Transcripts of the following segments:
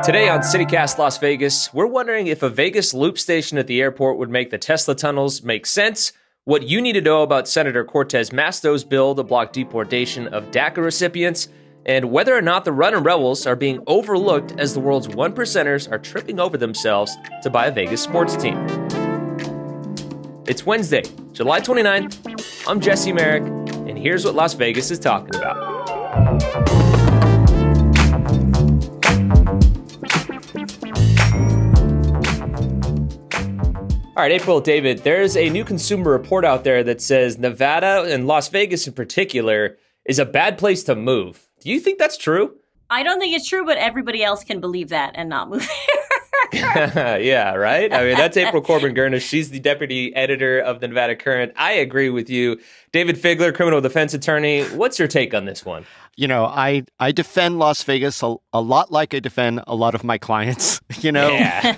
Today on CityCast Las Vegas, we're wondering if a Vegas loop station at the airport would make the Tesla tunnels make sense, what you need to know about Senator Cortez Masto's bill to block deportation of DACA recipients, and whether or not the Runnin rebels are being overlooked as the world's 1%ers are tripping over themselves to buy a Vegas sports team. It's Wednesday, July 29th. I'm Jesse Merrick, and here's what Las Vegas is talking about. All right, April, David, there's a new consumer report out there that says Nevada and Las Vegas in particular is a bad place to move. Do you think that's true? I don't think it's true, but everybody else can believe that and not move there. Yeah, right? I mean, that's April Corbin-Gurnish. She's the deputy editor of the Nevada Current. I agree with you. David Figler, criminal defense attorney. What's your take on this one? You know, I defend Las Vegas a lot like I defend a lot of my clients. You know,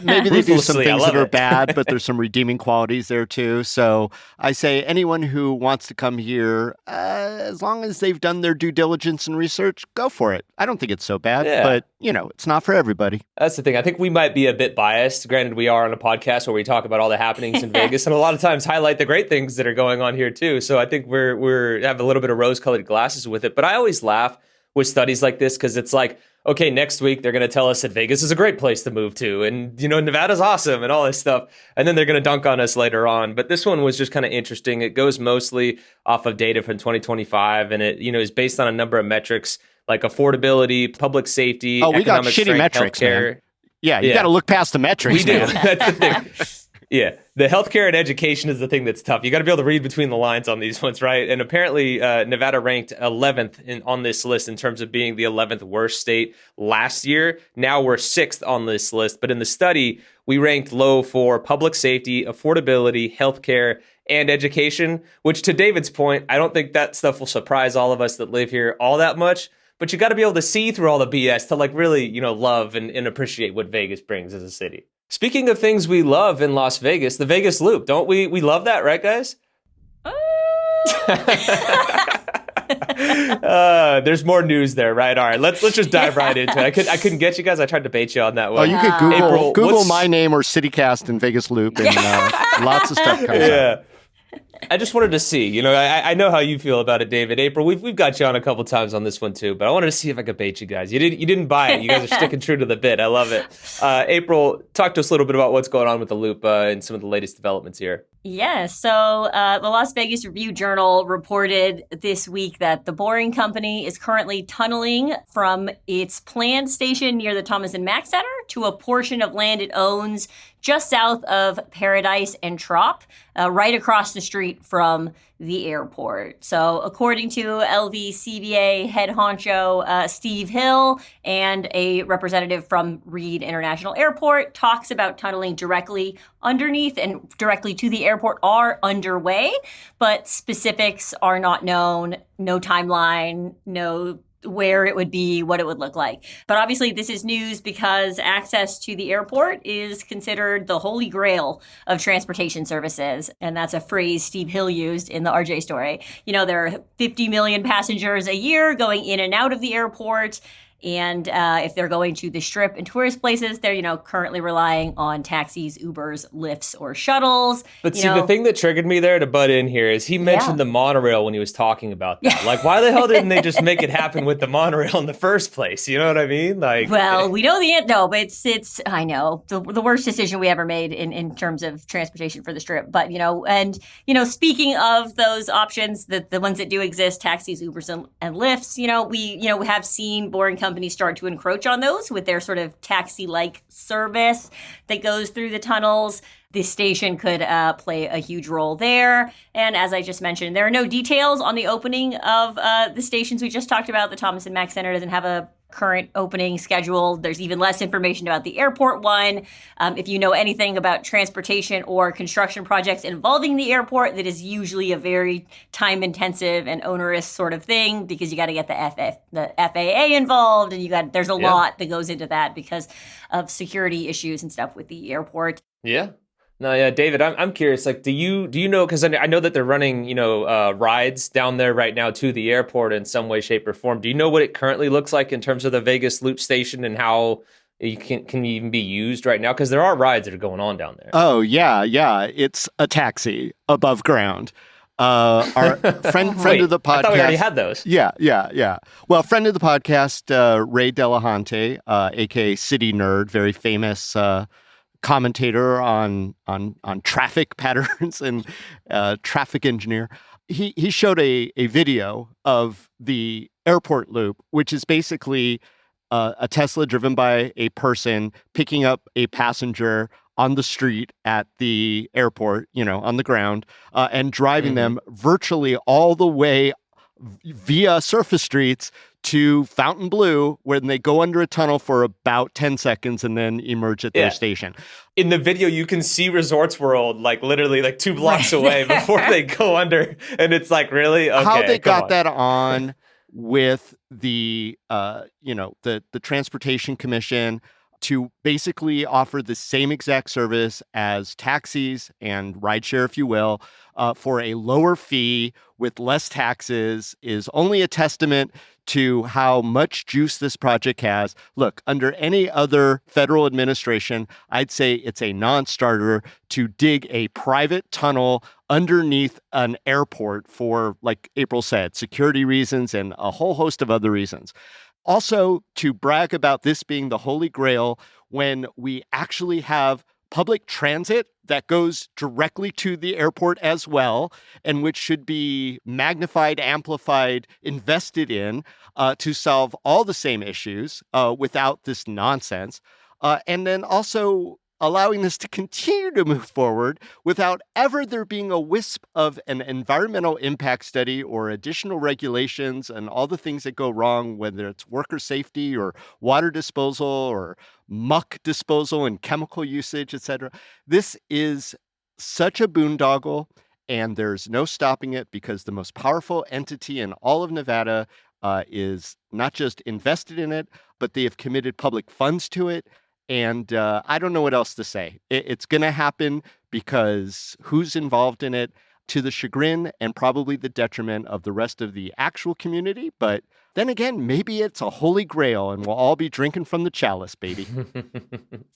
maybe they do some things that are bad, but there's some redeeming qualities there too. So I say anyone who wants to come here, as long as they've done their due diligence and research, go for it. I don't think it's so bad, but, you know, it's not for everybody. That's the thing. I think we might be a bit biased. Granted, we are on a podcast where we talk about all the happenings in Vegas and a lot of times highlight the great things that are going on here too. So I think we're have a little bit of rose-colored glasses with it. But I always laugh with studies like this because it's like, okay, next week they're going to tell us that Vegas is a great place to move to and, you know, Nevada's awesome and all this stuff. And then they're going to dunk on us later on. But this one was just kind of interesting. It goes mostly off of data from 2025 and it, you know, is based on a number of metrics like affordability, public safety, we got shitty strength, metrics, healthcare. man. Yeah, you got to look past the metrics. We do. Man. That's the thing. Yeah, the healthcare and education is the thing that's tough. You got to be able to read between the lines on these ones, right? And apparently, Nevada ranked 11th on this list in terms of being the 11th worst state last year. Now we're 6th on this list. But in the study, we ranked low for public safety, affordability, healthcare, and education, which to David's point, I don't think that stuff will surprise all of us that live here all that much. But you got to be able to see through all the BS to like really, you know, love and appreciate what Vegas brings as a city. Speaking of things we love in Las Vegas, the Vegas Loop, don't we? We love that, right, guys? There's more news there, right? All right, let's just dive right into it. I couldn't get you guys. I tried to bait you on that one. Oh, you could Google my name or CityCast and Vegas Loop, and lots of stuff comes up. I just wanted to see, you know, I know how you feel about it, David. April, we've got you on a couple times on this one too, but I wanted to see if I could bait you guys. You didn't buy it. You guys are sticking true to the bit. I love it. April, talk to us a little bit about what's going on with the Loop and some of the latest developments here. Yeah, so the Las Vegas Review-Journal reported this week that the Boring Company is currently tunneling from its planned station near the Thomas and Mack Center to a portion of land it owns just south of Paradise and Trop, right across the street from the airport. So according to LVCVA head honcho Steve Hill and a representative from Reed International Airport, talks about tunneling directly underneath and directly to the airport are underway, but specifics are not known, no timeline, no where it would be, what it would look like. But obviously this is news because access to the airport is considered the holy grail of transportation services. And that's a phrase Steve Hill used in the RJ story. You know, there are 50 million passengers a year going in and out of the airport. And if they're going to the Strip and tourist places, they're, you know, currently relying on taxis, Ubers, Lyfts, or shuttles. But see, the thing that triggered me there to butt in here is he mentioned the monorail when he was talking about that. Like, why the hell didn't they just make it happen with the monorail in the first place? You know what I mean? Like, well, we know the end. No, but it's I know the worst decision we ever made in terms of transportation for the Strip. But speaking of those options, the ones that do exist, taxis, Ubers, and Lyfts, we have seen Boring Companies start to encroach on those with their sort of taxi-like service that goes through the tunnels. This station could play a huge role there. And as I just mentioned, there are no details on the opening of the stations we just talked about. The Thomas and Mack Center doesn't have a current opening schedule. There's even less information about the airport one. If you know anything about transportation or construction projects involving the airport, that is usually a very time-intensive and onerous sort of thing because you got to get the FAA involved, and there's a lot that goes into that because of security issues and stuff with the airport. Yeah. No, yeah, David, I'm curious. Like, do you know? Because I know that they're running, rides down there right now to the airport in some way, shape, or form. Do you know what it currently looks like in terms of the Vegas Loop station and how you can even be used right now? Because there are rides that are going on down there. Oh yeah, it's a taxi above ground. Our friend of the podcast. I thought we already had those. Yeah. Well, friend of the podcast, Ray Delahunty, aka City Nerd, very famous commentator on traffic patterns and traffic engineer. He showed a video of the airport loop, which is basically a Tesla driven by a person picking up a passenger on the street at the airport, on the ground, and driving them virtually all the way via surface streets to Fontainebleau, when they go under a tunnel for about 10 seconds and then emerge at their station. In the video, you can see Resorts World, like literally like 2 blocks away before they go under. And it's like, really? Okay, how they got that on with the, the Transportation Commission to basically offer the same exact service as taxis and rideshare, if you will, for a lower fee with less taxes is only a testament to how much juice this project has. Look, under any other federal administration, I'd say it's a non-starter to dig a private tunnel underneath an airport for, like April said, security reasons and a whole host of other reasons. Also, to brag about this being the holy grail when we actually have public transit that goes directly to the airport as well, and which should be magnified, amplified, invested in to solve all the same issues without this nonsense. And then also allowing this to continue to move forward without ever there being a wisp of an environmental impact study or additional regulations and all the things that go wrong, whether it's worker safety or water disposal or muck disposal and chemical usage, etc. This is such a boondoggle, and there's no stopping it because the most powerful entity in all of Nevada is not just invested in it, but they have committed public funds to it. And I don't know what else to say. It's going to happen because who's involved in it, to the chagrin and probably the detriment of the rest of the actual community. But then again, maybe it's a holy grail and we'll all be drinking from the chalice, baby.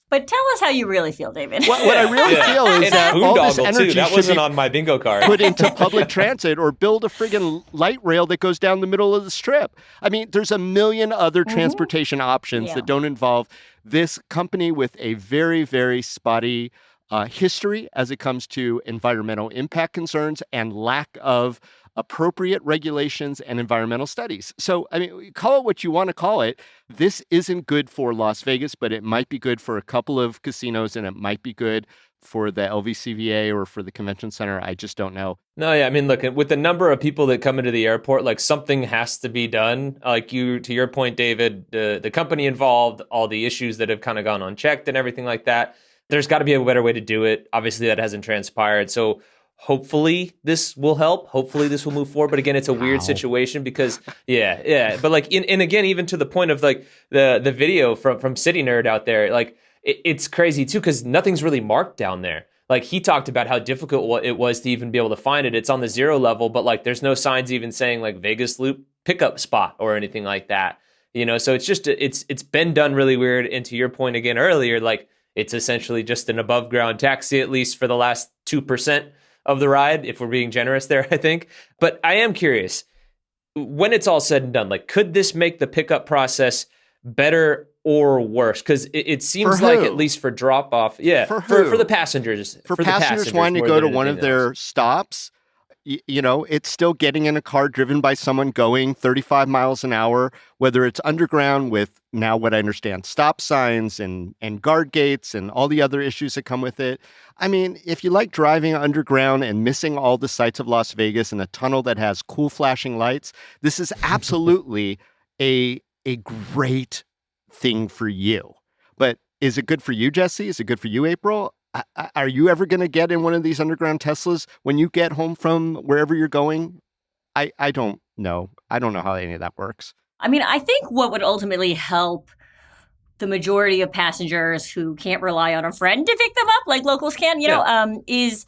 But tell us how you really feel, David. What I really feel is that all this energy that should wasn't be on my bingo card. put into public transit or build a friggin' light rail that goes down the middle of the strip. I mean, there's a million other transportation options that don't involve this company with a very, very spotty history as it comes to environmental impact concerns and lack of appropriate regulations and environmental studies. So, I mean, call it what you want to call it. This isn't good for Las Vegas, but it might be good for a couple of casinos, and it might be good for the LVCVA or for the convention center. I just don't know. No, yeah. I mean, look, with the number of people that come into the airport, like something has to be done. Like to your point, David, the company involved, all the issues that have kind of gone unchecked and everything like that. There's got to be a better way to do it. Obviously, that hasn't transpired. So hopefully this will help. Hopefully this will move forward. But again, it's a weird situation because, yeah. But like, and again, even to the point of like the video from City Nerd out there, like it's crazy too because nothing's really marked down there. Like he talked about how difficult it was to even be able to find it. It's on the 0 level, but like there's no signs even saying like Vegas Loop pickup spot or anything like that. So it's just it's been done really weird. And to your point again earlier, like it's essentially just an above ground taxi, at least for the last 2% of the ride, if we're being generous there, I think. But I am curious, when it's all said and done, like, could this make the pickup process better or worse? Because it seems like, at least for drop off, for the passengers. For passengers wanting to go to one of their stops, it's still getting in a car driven by someone going 35 miles an hour, whether it's underground with now what I understand, stop signs and guard gates and all the other issues that come with it. I mean, if you like driving underground and missing all the sights of Las Vegas in a tunnel that has cool flashing lights, this is absolutely a great thing for you. But is it good for you, Jesse? Is it good for you, April? Are you ever going to get in one of these underground Teslas when you get home from wherever you're going? I don't know. I don't know how any of that works. I mean, I think what would ultimately help the majority of passengers who can't rely on a friend to pick them up like locals can, is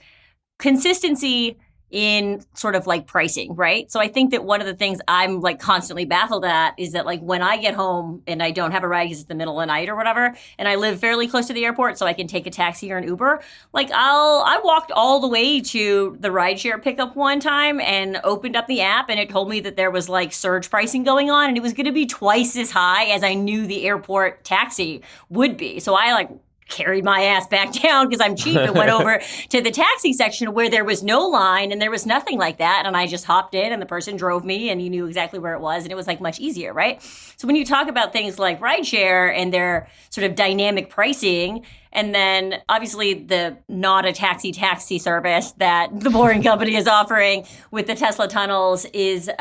consistency in sort of like pricing, right? So I think that one of the things I'm like constantly baffled at is that like when I get home and I don't have a ride because it's the middle of the night or whatever, and I live fairly close to the airport so I can take a taxi or an Uber, like I walked all the way to the rideshare pickup one time and opened up the app and it told me that there was like surge pricing going on and it was going to be twice as high as I knew the airport taxi would be. So I like carried my ass back down because I'm cheap and went over to the taxi section where there was no line and there was nothing like that. And I just hopped in and the person drove me and he knew exactly where it was. And it was like much easier, right? So when you talk about things like rideshare and their sort of dynamic pricing, and then obviously the not a taxi service that the Boring Company is offering with the Tesla tunnels is,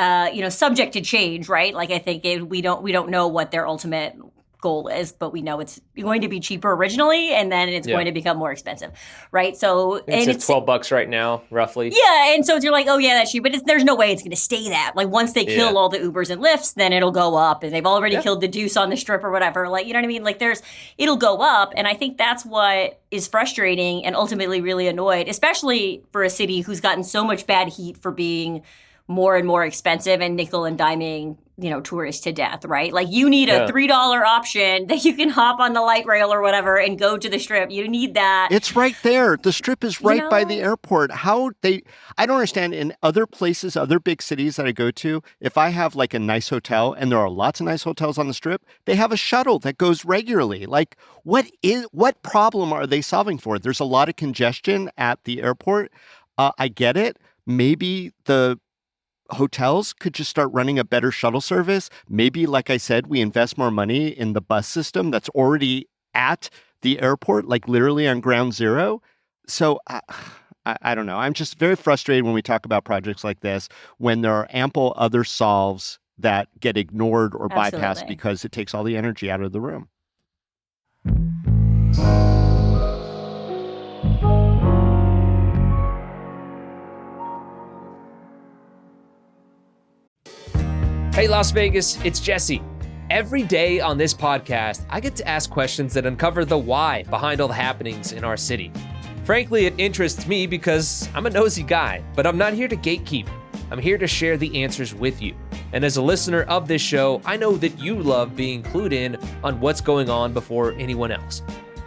subject to change, right? Like I think we don't know what their ultimate goal is, but we know it's going to be cheaper originally and then it's going to become more expensive, right? So it's $12 right now, roughly. Yeah, and so you're like, oh yeah, that's cheap, but there's no way it's going to stay that. Like once they kill all the Ubers and Lyfts, then it'll go up, and they've already killed the Deuce on the Strip or whatever. Like, you know what I mean? Like it'll go up, and I think that's what is frustrating and ultimately really annoyed, especially for a city who's gotten so much bad heat for being more and more expensive and nickel and diming, tourists to death, right? Like you need a $3 option that you can hop on the light rail or whatever and go to the Strip. You need that. It's right there. The Strip is right by the airport. I don't understand in other places, other big cities that I go to, if I have like a nice hotel, and there are lots of nice hotels on the Strip, they have a shuttle that goes regularly. Like what problem are they solving for? There's a lot of congestion at the airport. I get it. Maybe the hotels could just start running a better shuttle service. Maybe, like I said, we invest more money in the bus system that's already at the airport, like literally on ground zero. So I don't know. I'm just very frustrated when we talk about projects like this, when there are ample other solves that get ignored or bypassed because it takes all the energy out of the room. Hey, Las Vegas, it's Jesse. Every day on this podcast, I get to ask questions that uncover the why behind all the happenings in our city. Frankly, it interests me because I'm a nosy guy, but I'm not here to gatekeep. I'm here to share the answers with you. And as a listener of this show, I know that you love being clued in on what's going on before anyone else.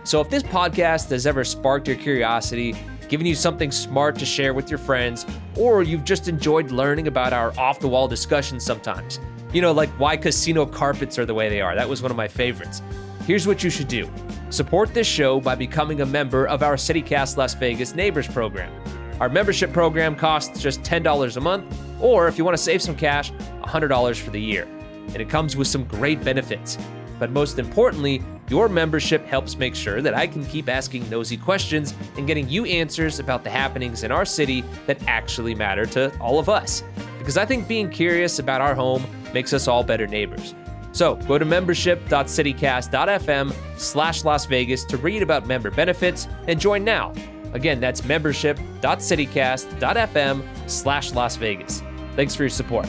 So if this podcast has ever sparked your curiosity, given you something smart to share with your friends, or you've just enjoyed learning about our off-the-wall discussions sometimes, like why casino carpets are the way they are. That was one of my favorites. Here's what you should do. Support this show by becoming a member of our CityCast Las Vegas Neighbors program. Our membership program costs just $10 a month, or if you want to save some cash, $100 for the year. And it comes with some great benefits. But most importantly, your membership helps make sure that I can keep asking nosy questions and getting you answers about the happenings in our city that actually matter to all of us. Because I think being curious about our home makes us all better neighbors. So go to membership.citycast.fm/Las Vegas to read about member benefits and join now. Again, that's membership.citycast.fm/Las Vegas. Thanks for your support.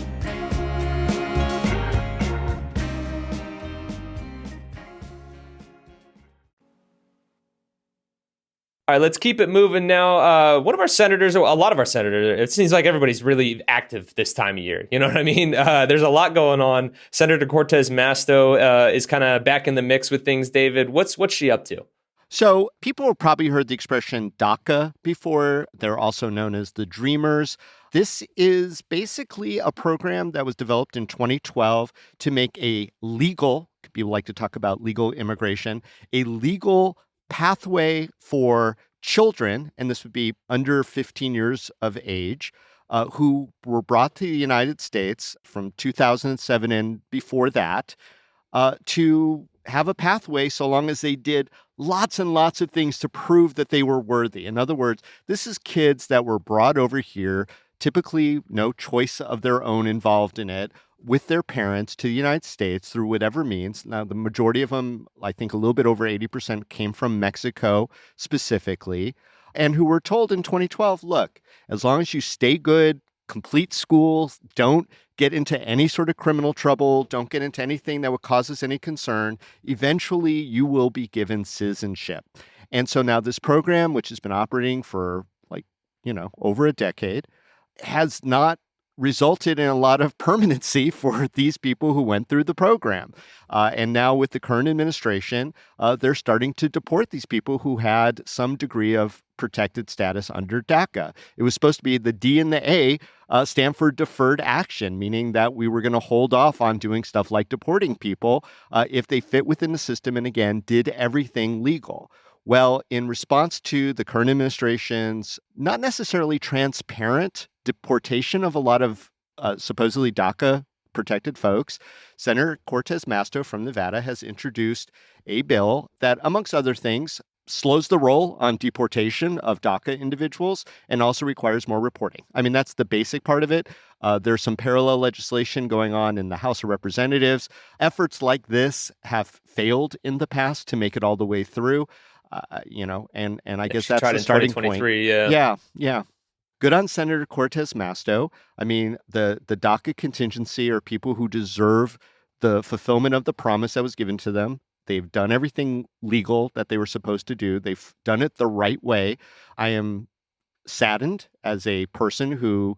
All right, let's keep it moving now. One of our senators, a lot of our senators, it seems like everybody's really active this time of year. You know what I mean? There's a lot going on. Senator Cortez Masto is kind of back in the mix with things. David, what's she up to? So people have probably heard the expression DACA before. They're also known as the Dreamers. This is basically a program that was developed in 2012 to make a legal, people like to talk about legal immigration, a legal pathway for children, and this would be under 15 years of age, who were brought to the United States from 2007 and before that, to have a pathway so long as they did lots and lots of things to prove that they were worthy. In other words, this is kids that were brought over here, typically no choice of their own involved in it, with their parents to the United States through whatever means. Now, the majority of them, I think a little bit over 80%, came from Mexico specifically, and who were told in 2012, look, as long as you stay good, complete school, don't get into any sort of criminal trouble, don't get into anything that would cause us any concern, eventually you will be given citizenship. And so now this program, which has been operating for over a decade, has not resulted in a lot of permanency for these people who went through the program. And now with the current administration, they're starting to deport these people who had some degree of protected status under DACA. It was supposed to be the D and the A stand for deferred action, meaning that we were going to hold off on doing stuff like deporting people if they fit within the system and, again, did everything legal. Well, in response to the current administration's not necessarily transparent deportation of a lot of supposedly DACA protected folks, Senator Cortez Masto from Nevada has introduced a bill that, amongst other things, slows the roll on deportation of DACA individuals and also requires more reporting. I mean, that's the basic part of it. There's some parallel legislation going on in the House of Representatives. Efforts like this have failed in the past to make it all the way through. And I guess that's the starting point. Yeah. Good on Senator Cortez Masto. I mean, the DACA contingency are people who deserve the fulfillment of the promise that was given to them. They've done everything legal that they were supposed to do. They've done it the right way. I am saddened as a person who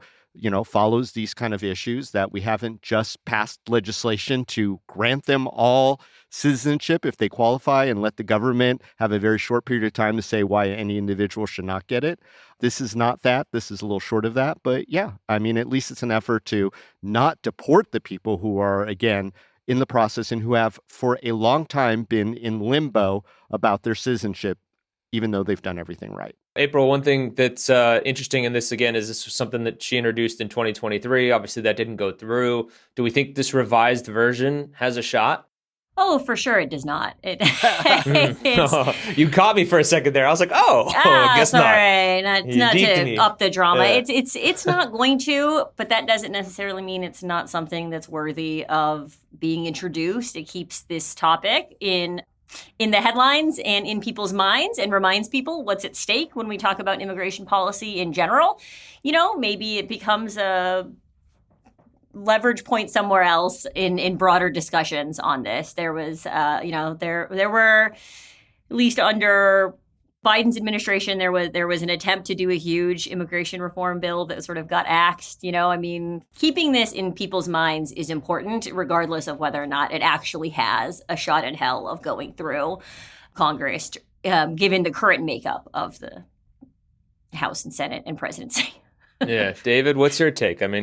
follows these kind of issues that we haven't just passed legislation to grant them all citizenship if they qualify and let the government have a very short period of time to say why any individual should not get it. This is not that. This is a little short of that. But yeah, I mean, at least it's an effort to not deport the people who are, again, in the process and who have for a long time been in limbo about their citizenship, even though they've done everything right. April, one thing that's interesting in this, again, is this was something that she introduced in 2023. Obviously, that didn't go through. Do we think this revised version has a shot? Oh, for sure it does not. You caught me for a second there. I was like, I guess not. Sorry, not to me. Up the drama. Yeah. It's not going to, but that doesn't necessarily mean it's not something that's worthy of being introduced. It keeps this topic in the headlines and in people's minds and reminds people what's at stake when we talk about immigration policy in general. Maybe it becomes a leverage point somewhere else in broader discussions on this. There was, there were, at least under Biden's administration, there was an attempt to do a huge immigration reform bill that sort of got axed. Keeping this in people's minds is important, regardless of whether or not it actually has a shot in hell of going through Congress, given the current makeup of the House and Senate and presidency. Yeah. David, what's your take? I mean,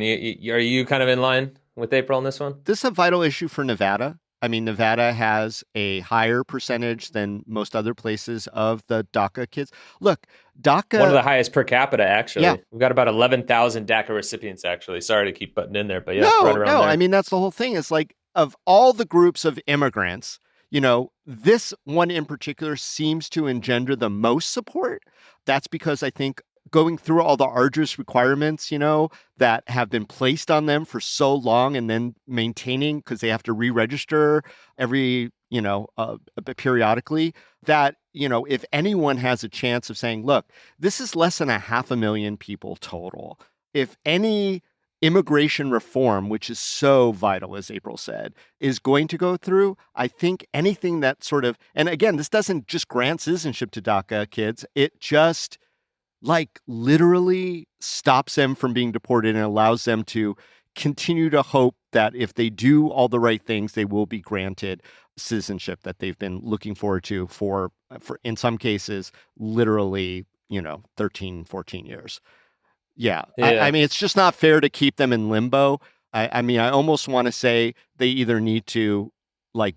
are you kind of in line with April on this one? This is a vital issue for Nevada. I mean, Nevada has a higher percentage than most other places of the DACA kids. Look, DACA... One of the highest per capita, actually. Yeah. We've got about 11,000 DACA recipients, actually. Sorry to keep butting in there, but yeah, right around there. I mean, that's the whole thing. It's like, of all the groups of immigrants, this one in particular seems to engender the most support. That's because I think going through all the arduous requirements, that have been placed on them for so long and then maintaining because they have to re-register every, periodically, that, if anyone has a chance of saying, look, this is less than 500,000 people total. If any immigration reform, which is so vital, as April said, is going to go through, I think anything that sort of, and again, this doesn't just grant citizenship to DACA kids, it just literally stops them from being deported and allows them to continue to hope that if they do all the right things, they will be granted citizenship that they've been looking forward to for in some cases, literally, 13, 14 years. Yeah. I mean, it's just not fair to keep them in limbo. I mean, I almost want to say they either need to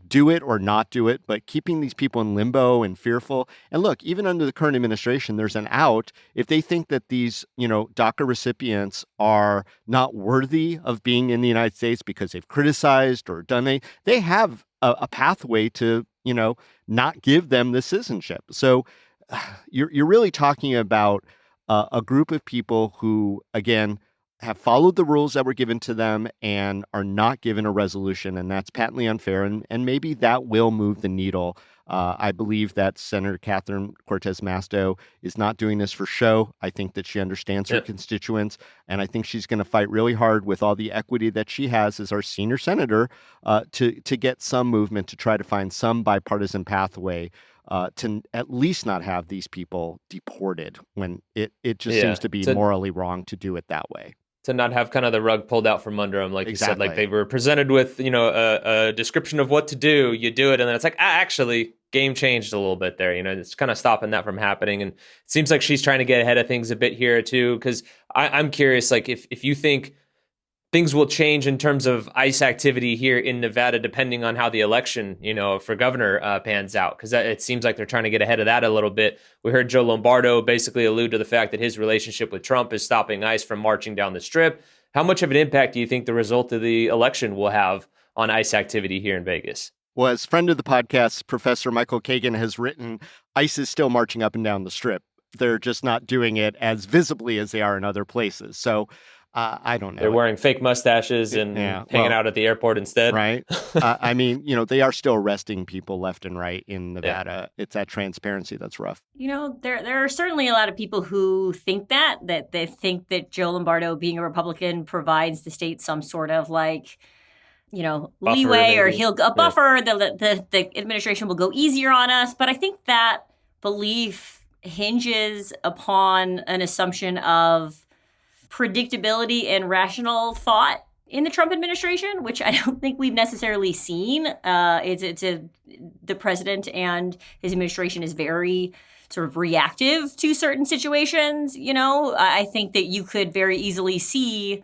do it or not do it, but keeping these people in limbo and fearful. And look, even under the current administration, there's an out. If they think that these, DACA recipients are not worthy of being in the United States because they've criticized or done they have a pathway to, not give them the citizenship. So you're really talking about a group of people who, again, have followed the rules that were given to them and are not given a resolution, and that's patently unfair. And maybe that will move the needle I believe that Senator Catherine Cortez Masto is not doing this for show. I think that she understands her constituents, and I think she's going to fight really hard with all the equity that she has as our senior senator to get some movement to try to find some bipartisan pathway to at least not have these people deported when it just seems to be morally wrong to do it that way. To not have kind of the rug pulled out from under them, like you said, like they were presented with, a description of what to do, you do it, and then it's like, actually, game changed a little bit there. It's kind of stopping that from happening, and it seems like she's trying to get ahead of things a bit here too. Because I'm curious, like if you think things will change in terms of ICE activity here in Nevada, depending on how the election, for governor pans out, because it seems like they're trying to get ahead of that a little bit. We heard Joe Lombardo basically allude to the fact that his relationship with Trump is stopping ICE from marching down the strip. How much of an impact do you think the result of the election will have on ICE activity here in Vegas? Well, as friend of the podcast, Professor Michael Kagan has written, ICE is still marching up and down the strip. They're just not doing it as visibly as they are in other places. So I don't know. They're wearing fake mustaches and hanging out at the airport instead. Right. I mean, they are still arresting people left and right in Nevada. Yeah. It's that transparency that's rough. There are certainly a lot of people who think that they think that Joe Lombardo, being a Republican, provides the state some sort of leeway, maybe. Or he'll a buffer. The administration will go easier on us. But I think that belief hinges upon an assumption of predictability and rational thought in the Trump administration, which I don't think we've necessarily seen. The president and his administration is very sort of reactive to certain situations. I think that you could very easily see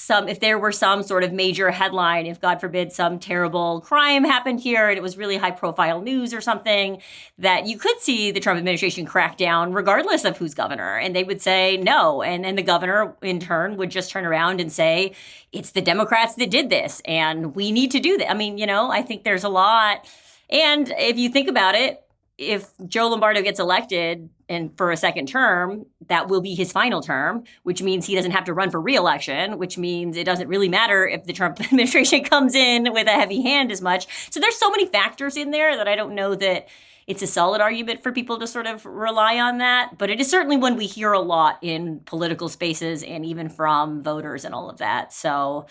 if there were some sort of major headline, if God forbid some terrible crime happened here and it was really high profile news or something, that you could see the Trump administration crack down regardless of who's governor. And they would say no. And the governor in turn would just turn around and say, it's the Democrats that did this and we need to do that. I mean, I think there's a lot. And if you think about it, if Joe Lombardo gets elected and for a second term, that will be his final term, which means he doesn't have to run for re-election, which means it doesn't really matter if the Trump administration comes in with a heavy hand as much. So there's so many factors in there that I don't know that it's a solid argument for people to sort of rely on that. But it is certainly one we hear a lot in political spaces and even from voters and all of that. So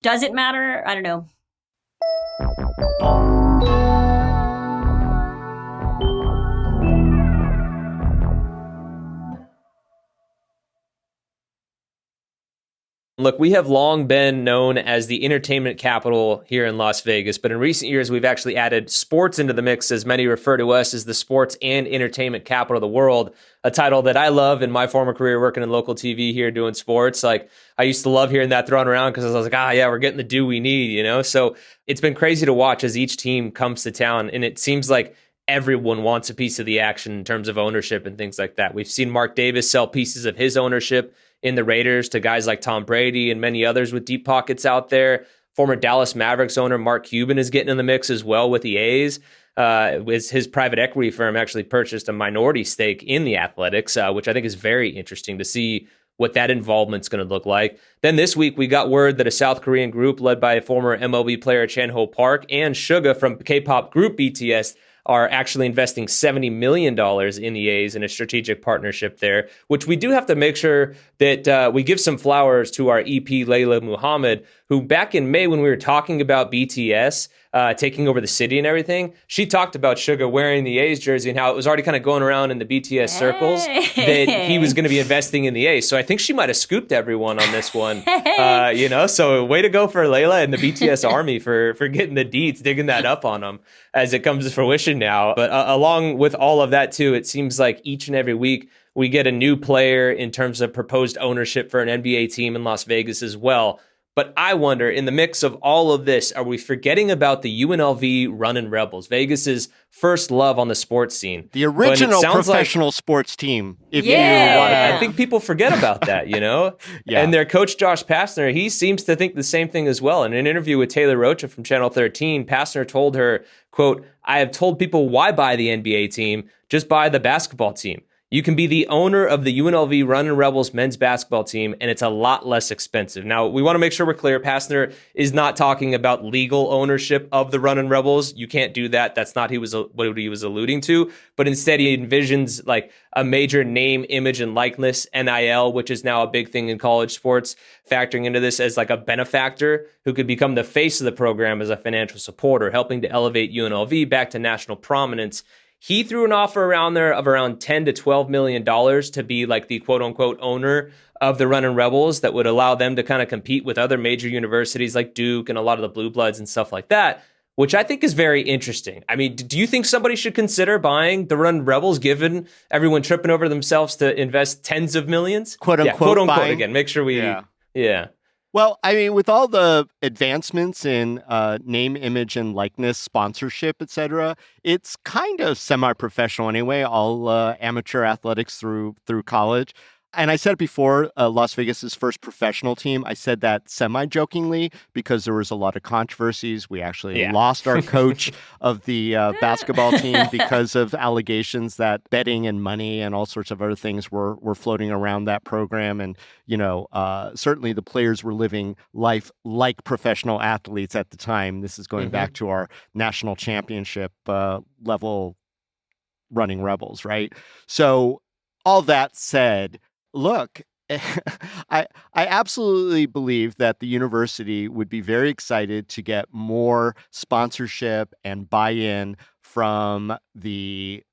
does it matter? I don't know. Look, we have long been known as the entertainment capital here in Las Vegas, but in recent years, we've actually added sports into the mix, as many refer to us as the sports and entertainment capital of the world, a title that I love in my former career working in local TV here doing sports. Like, I used to love hearing that thrown around because I was like, we're getting the due we need, So it's been crazy to watch as each team comes to town, and it seems like everyone wants a piece of the action in terms of ownership and things like that. We've seen Mark Davis sell pieces of his ownership in the Raiders to guys like Tom Brady and many others with deep pockets out there. Former Dallas Mavericks owner Mark Cuban is getting in the mix as well with the A's. His private equity firm actually purchased a minority stake in the Athletics, which I think is very interesting to see what that involvement's going to look like. Then this week, we got word that a South Korean group led by former MLB player Chan-Ho Park and Suga from K-pop group BTS are actually investing $70 million in the A's in a strategic partnership there, which we do have to make sure that we give some flowers to our EP, Layla Muhammad, who back in May when we were talking about BTS taking over the city and everything, she talked about Suga wearing the A's jersey and how it was already kind of going around in the BTS circles that he was going to be investing in the A's. So I think she might have scooped everyone on this one, so way to go for Layla and the BTS army for getting the deets, digging that up on them as it comes to fruition now. But along with all of that too, it seems like each and every week we get a new player in terms of proposed ownership for an NBA team in Las Vegas as well. But I wonder, in the mix of all of this, are we forgetting about the UNLV Runnin' Rebels, Vegas's first love on the sports scene? The original professional sports team. If you want to, I think people forget about that, Yeah. And their coach, Josh Pastner, he seems to think the same thing as well. In an interview with Taylor Rocha from Channel 13, Pastner told her, quote, "I have told people why buy the NBA team, just buy the basketball team. You can be the owner of the UNLV Runnin' Rebels men's basketball team, and it's a lot less expensive. Now, we want to make sure we're clear. Pastner is not talking about legal ownership of the Runnin' Rebels. You can't do that. That's not what he was alluding to. But instead, he envisions like a major name, image, and likeness, NIL, which is now a big thing in college sports, factoring into this as like a benefactor who could become the face of the program as a financial supporter, helping to elevate UNLV back to national prominence. He threw an offer around there of around $10 to $12 million to be like the quote unquote owner of the Runnin' Rebels that would allow them to kind of compete with other major universities like Duke and a lot of the Blue Bloods and stuff like that, which I think is very interesting. I mean, do you think somebody should consider buying the Runnin' Rebels given everyone tripping over themselves to invest tens of millions? Quote unquote, quote unquote buying. Again, make sure we, yeah. Well, I mean, with all the advancements in name, image, and likeness, sponsorship, et cetera, it's kind of semi-professional anyway, all amateur athletics through college. And I said it before, Las Vegas's first professional team. I said that semi-jokingly because there was a lot of controversies. We actually lost our coach of the basketball team because of allegations that betting and money and all sorts of other things were floating around that program. And, certainly the players were living life like professional athletes at the time. This is going back to our national championship level Running Rebels, right? So all that said, look, I absolutely believe that the university would be very excited to get more sponsorship and buy-in from the,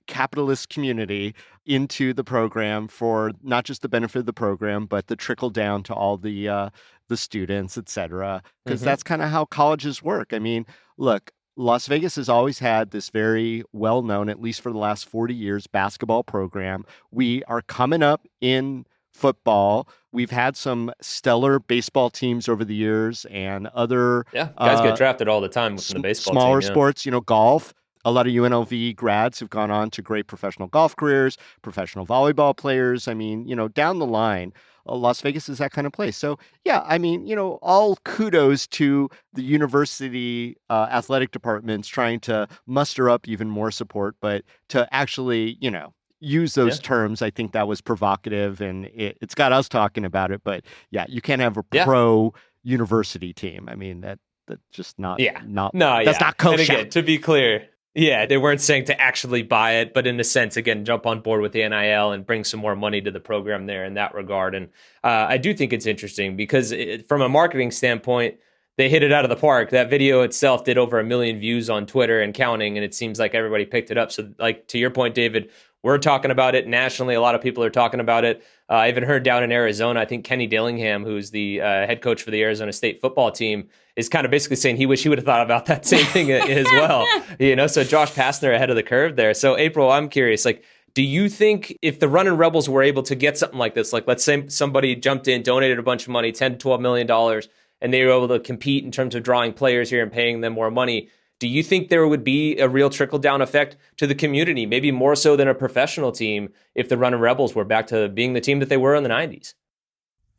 capitalist community into the program for not just the benefit of the program, but the trickle down to all the students, et cetera, because that's kind of how colleges work. I mean, look, Las Vegas has always had this very well-known, at least for the last 40 years, basketball program. We are coming up in football. We've had some stellar baseball teams over the years and other guys get drafted all the time within the baseball smaller team, sports, golf. A lot of UNLV grads have gone on to great professional golf careers, professional volleyball players. I mean, down the line, Las Vegas is that kind of place. So, yeah, I mean, all kudos to the university athletic departments trying to muster up even more support, but to actually, use those terms, I think that was provocative, and it's got us talking about it. But yeah, you can't have a pro university team. I mean, that's just not. That's not kosher. And again, to be clear. Yeah, they weren't saying to actually buy it, but in a sense, again, jump on board with the NIL and bring some more money to the program there in that regard. And I do think it's interesting because from a marketing standpoint, they hit it out of the park. That video itself did over 1 million views on Twitter and counting, and it seems like everybody picked it up. So like to your point, David, we're talking about it nationally. A lot of people are talking about it. I even heard down in Arizona, I think Kenny Dillingham, who's the head coach for the Arizona State football team, is kind of basically saying he wish he would have thought about that same thing as well. So Josh Pastner ahead of the curve there. So April, I'm curious, do you think if the Runnin' Rebels were able to get something like this, like let's say somebody jumped in, donated a bunch of money, $10 to $12 million, and they were able to compete in terms of drawing players here and paying them more money, do you think there would be a real trickle-down effect to the community, maybe more so than a professional team, if the Runnin' Rebels were back to being the team that they were in the 90s?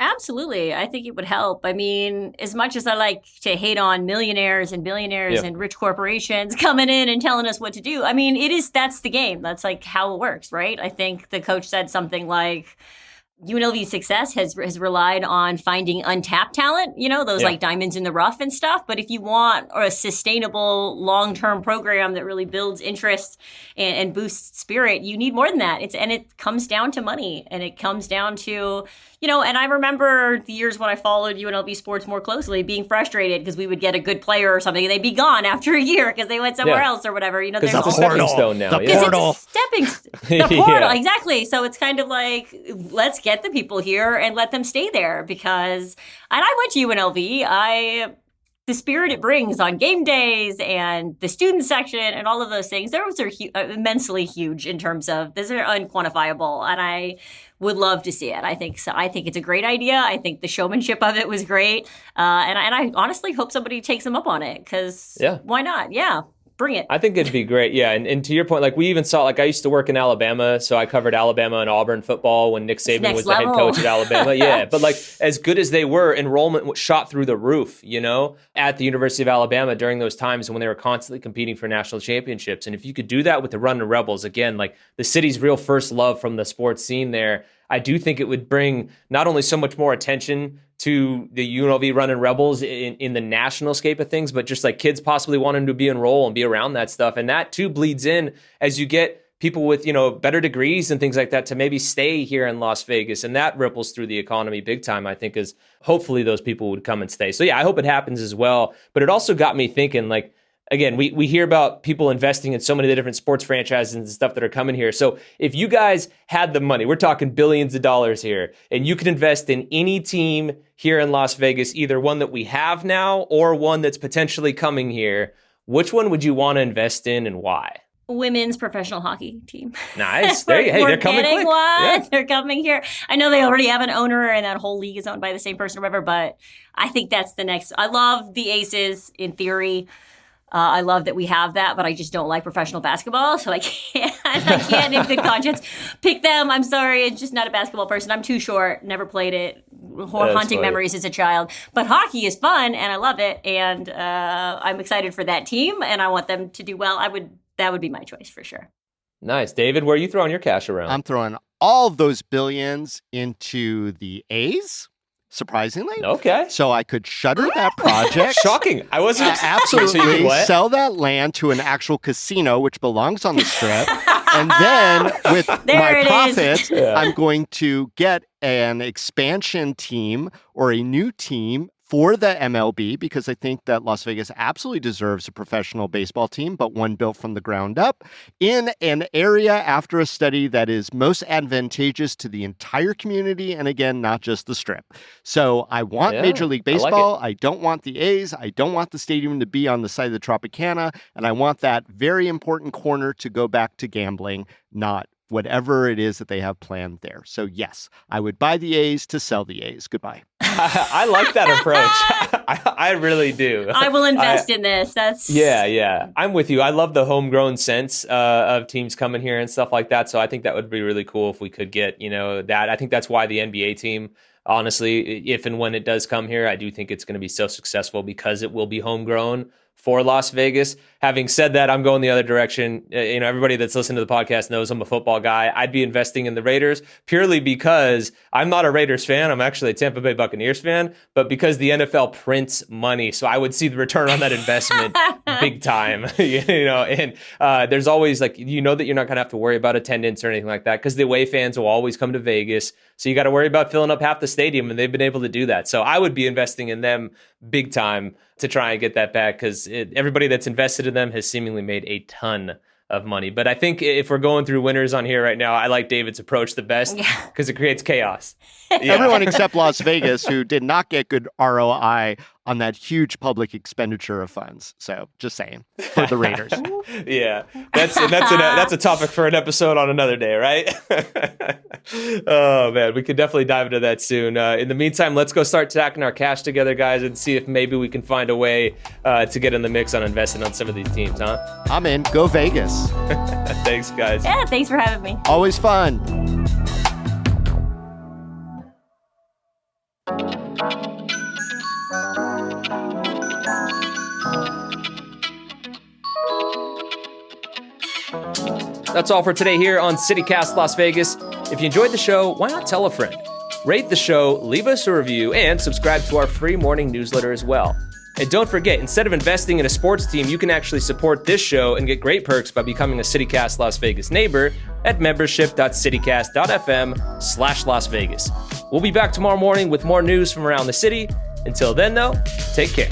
Absolutely. I think it would help. I mean, as much as I like to hate on millionaires and billionaires and rich corporations coming in and telling us what to do, I mean, that's the game. That's like how it works, right? I think the coach said something like, UNLV's success has relied on finding untapped talent, those like diamonds in the rough and stuff. But if you want a sustainable long-term program that really builds interest and boosts spirit, you need more than that. And it comes down to money, and it comes down to, and I remember the years when I followed UNLV sports more closely being frustrated because we would get a good player or something and they'd be gone after a year because they went somewhere else or whatever. Because it's a stepping stone now. The portal. The portal, exactly. So it's kind of like, let's get the people here and let them stay there because, and I went to UNLV. The spirit it brings on game days and the student section and all of those things, those are immensely huge in terms of, those are unquantifiable. And I would love to see it. I think so. I think it's a great idea. I think the showmanship of it was great. And I honestly hope somebody takes them up on it because why not? Yeah. bring it. I think it'd be great. Yeah. And to your point, like we even saw, like I used to work in Alabama. So I covered Alabama and Auburn football when Nick Saban was the head coach at Alabama. Yeah. But like as good as they were, enrollment shot through the roof, at the University of Alabama during those times when they were constantly competing for national championships. And if you could do that with the Runnin Rebels, again, like the city's real first love from the sports scene there, I do think it would bring not only so much more attention to the UNLV Runnin Rebels in the national scape of things, but just like kids possibly wanting to be enrolled and be around that stuff. And that too bleeds in as you get people with, better degrees and things like that to maybe stay here in Las Vegas. And that ripples through the economy big time, I think, is hopefully those people would come and stay. So yeah, I hope it happens as well. But it also got me thinking, like, again, we hear about people investing in so many of the different sports franchises and stuff that are coming here. So if you guys had the money, we're talking billions of dollars here, and you could invest in any team here in Las Vegas, either one that we have now or one that's potentially coming here, which one would you want to invest in and why? Women's professional hockey team. Nice. They're coming quick. Yeah. They're coming here. I know they already have an owner and that whole league is owned by the same person or whatever, but I think that's the next. I love the Aces in theory. I love that we have that, but I just don't like professional basketball, so I can't in good conscience pick them. I'm sorry, it's just not a basketball person. I'm too short, never played it. Haunting memories as a child. But hockey is fun, and I love it, and I'm excited for that team, and I want them to do well. That would be my choice for sure. Nice. David, where are you throwing your cash around? I'm throwing all of those billions into the A's. Surprisingly. Okay. So I could shutter that project. Shocking. I wasn't absolutely sell that land to an actual casino, which belongs on the Strip. And then with my profits, I'm going to get an expansion team or a new team for the MLB, because I think that Las Vegas absolutely deserves a professional baseball team, but one built from the ground up in an area after a study that is most advantageous to the entire community. And again, not just the Strip. So I want Major League Baseball. I don't want the A's. I don't want the stadium to be on the side of the Tropicana. And I want that very important corner to go back to gambling, not whatever it is that they have planned there. So yes, I would buy the A's to sell the A's. Goodbye. I like that approach. I really do. I will invest in this. Yeah. I'm with you. I love the homegrown sense of teams coming here and stuff like that. So I think that would be really cool if we could get, that. I think that's why the NBA team, honestly, if and when it does come here, I do think it's going to be so successful because it will be homegrown for Las Vegas. Having said that, I'm going the other direction. Everybody that's listened to the podcast knows I'm a football guy. I'd be investing in the Raiders purely because I'm not a Raiders fan. I'm actually a Tampa Bay Buccaneers fan, but because the NFL prints money. So I would see the return on that investment big time, and there's always that you're not going to have to worry about attendance or anything like that because the away fans will always come to Vegas. So you got to worry about filling up half the stadium, and they've been able to do that. So I would be investing in them big time to try and get that back because everybody that's invested in them has seemingly made a ton of money. But I think if we're going through winners on here right now, I like David's approach the best because it creates chaos. Everyone except Las Vegas, who did not get good ROI on that huge public expenditure of funds. So just saying, for the Raiders. That's a topic for an episode on another day, right? Oh, man, we could definitely dive into that soon. In the meantime, let's go start stacking our cash together, guys, and see if maybe we can find a way to get in the mix on investing on some of these teams, huh? I'm in. Go Vegas. Thanks, guys. Yeah, thanks for having me. Always fun. That's all for today here on CityCast Las Vegas. If you enjoyed the show, why not tell a friend? Rate the show, leave us a review, and subscribe to our free morning newsletter as well. And don't forget, instead of investing in a sports team, you can actually support this show and get great perks by becoming a CityCast Las Vegas neighbor at membership.citycast.fm/Las Vegas. We'll be back tomorrow morning with more news from around the city. Until then, though, take care.